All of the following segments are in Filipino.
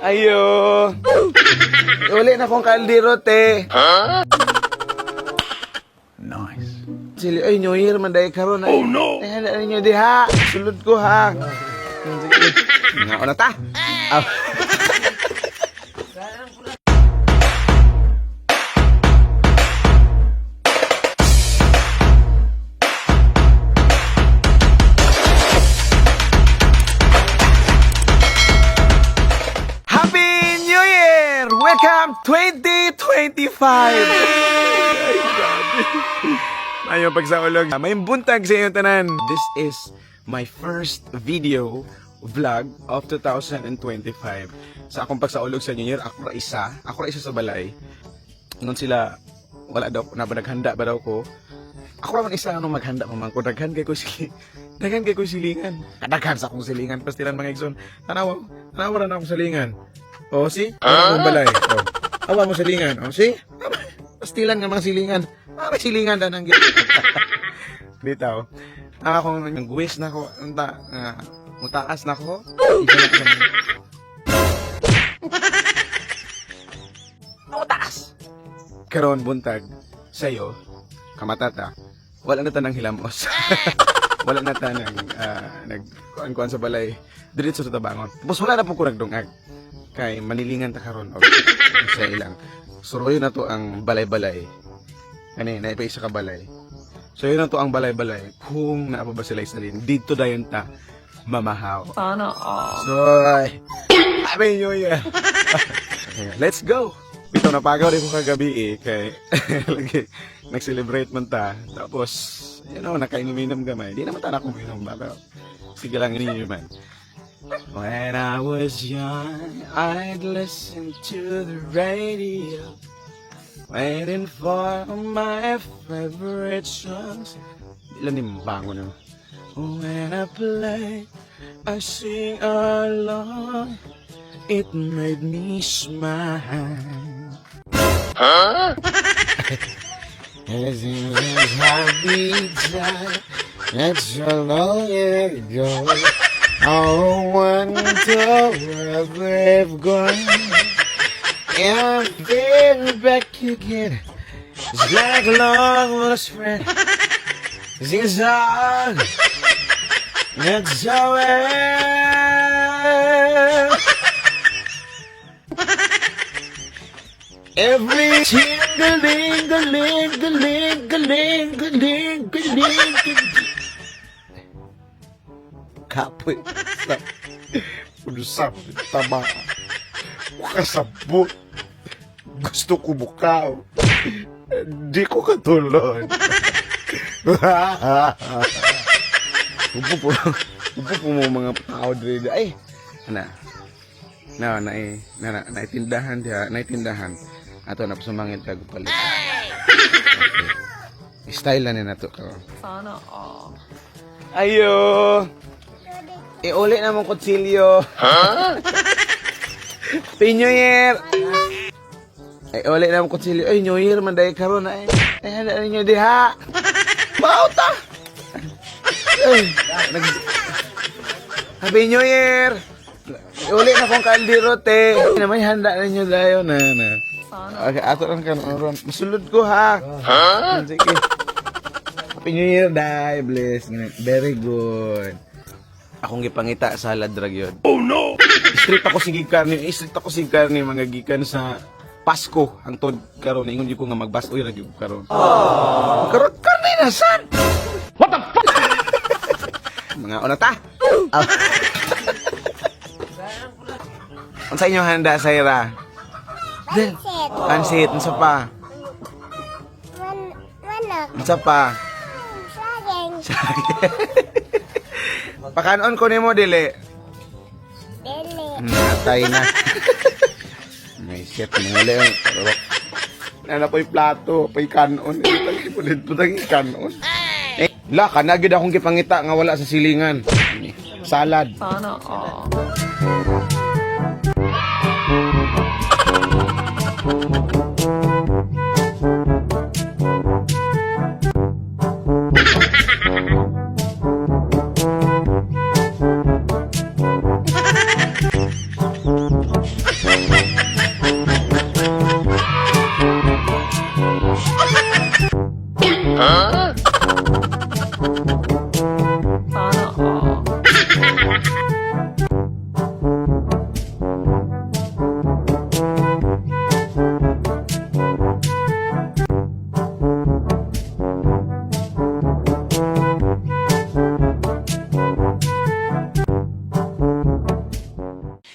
Ayo. Uli na kong kaldero, te. Nice. Sili, ay, New Year, manday karon. Oh, no. Ay, handa ninyo di, ha. Sulod ko, ha. Nga, una ta. Oh. Welcome 2025! Ayun, pagsaulog. May buntag sa inyong tanan. This is my first video vlog of 2025. Sa akong pagsaulog sa New Year, ako ra isa sa balay. Nung sila, wala daw, naghanda ba daw ko. Ako raman isa nung maghanda pa man ko. Daghan kay ko silingan. Kadaghan sa akong silingan. Pastilan mga igsoon. Tanawa rin akong silingan. O, si? Ano akong balay? O, awa mo silingan. O, si? Pastilan nga mga silingan. Mga silingan na nang dito. Akong nag-wish na ko. Mutaas na ko. Mutaas! Karon buntag sa'yo, kamatata, wala na tanang hilamos. Wala na tanang nagkuhan-kuhan sa balay. Diretso sa tabangon. Tapos wala na po ko nagdungag. Kay manilingan ta karon og sa ilang. Suroyo na to ang balay-balay. Ani naipay sa kabalay. So yun na to ang balay-balay. Kung naapa ba sila isalin, dito dayon ta mamahaw. Sana all. So Happy New Year. Let's go. Ito napagaw rin ko kagabi kay lagi nag-celebrate man ta. Tapos nakainom-inom gamay. Di naman ta na kuminom ba. Sige lang ninyo man. When I was young, I'd listen to the radio, waiting for my favorite songs. Ilan din bango na. When I play, I sing along. It made me smile. Huh? As it was happy time, that's so long ago. I wonder where they've gone. And I'm feeling back again. It's like a long lost friend. Sing a song. That's how every kapoy sa usap tama kasabot gusto ko bukaw di ko katulon upo po mo mga tao dito ay naitindahan ato na sumangit ka gupalit okay. Style na to ka sana all. Ayo. Uli na mong kutsilyo. Ha? Happy New Year. Uli na mong kutsilyo. Ay, New Year, manday karon na Ay, handa ninyo di, ha? Bauta! Happy New Year. Uli na kong kaldero, te. May handa ninyo dayo na. Okay, ato lang ka naman. Masulod ko, ha? Ha? Sige. Happy New Year, day. Bless. Very good. Akong gipangita sa ladrag yun. Oh no! Street ako sige karni mga gikan sa Pasko ang tod karon ingon gyud ko nga magbasoy ra gyud karon. Karon karni na san? What the fuck? Mga una ta. Unsa inyo handa sa ira? Pansit, unsa pa? Unsa pa? Pakanon ko nimo dili. Natay na. May shit muli. Nana po'y plato, po'y kanon. Pulit kanon. La, kanagid akong gipangita nga wala sa silingan. Salad. Sana all.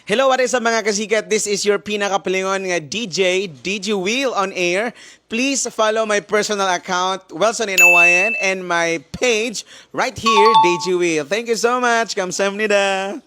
Hello, what is up mga kasikat? This is your pinakapalingon nga DJ Wheel on air. Please follow my personal account, Wilson Inawayan, and my page right here, DJ Wheel. Thank you so much. Kamsahamnida.